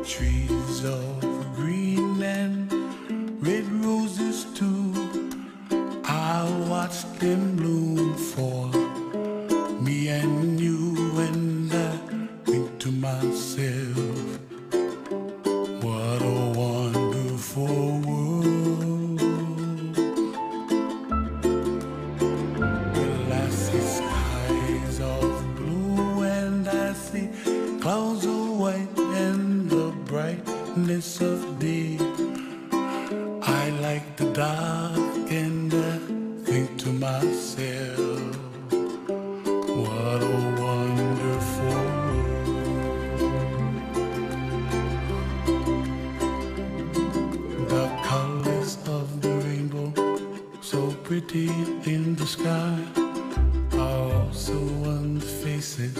Trees of Greenland, red roses too. I watch them bloom for me and you, and I think to myself, what a wonderful world. Well, I see skies of blue and I see clouds of white and the brightness of day. I like the dark and I think to myself, what a wonderful world. The colors of the rainbow, so pretty in the sky, are also on the faces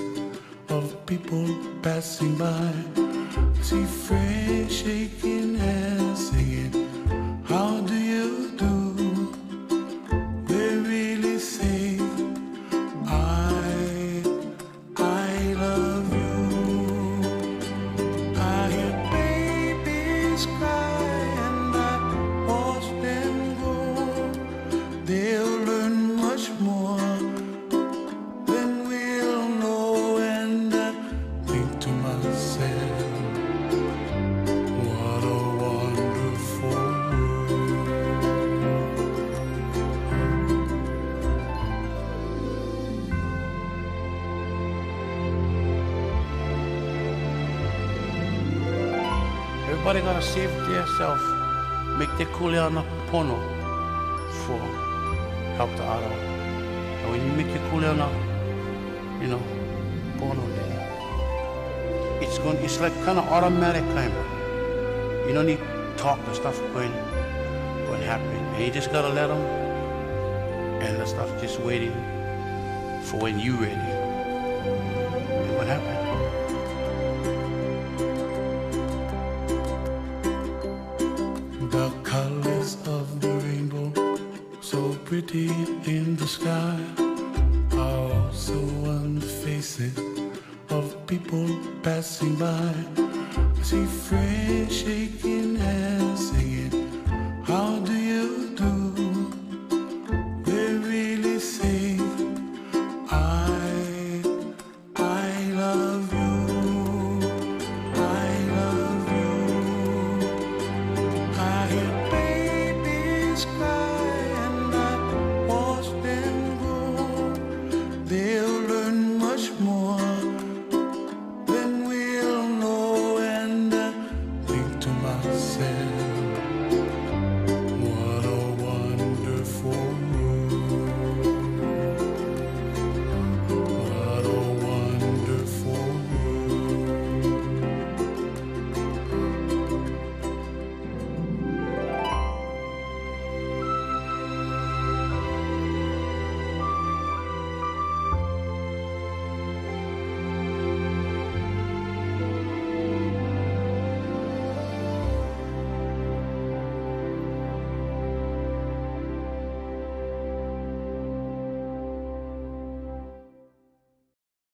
of people passing by. I see friends shaking hands, singing, how do you do? They really say, I love you. I hear babies cry and I watch them go. They'll learn much more than we'll know, and I think to myself, what a wonderful world. Everybody gotta save themselves, make their kuleana pono for help the other. And when you make your kuleana, pono there, it's like kind of automatic kind of. You don't need to talk, the stuff going to happen. And you just gotta let them, and the stuff just waiting for when you ready. And what happened? The colors of the rainbow, so pretty in the sky, are also on the faces of people passing by. I see friends shaking hands, singing,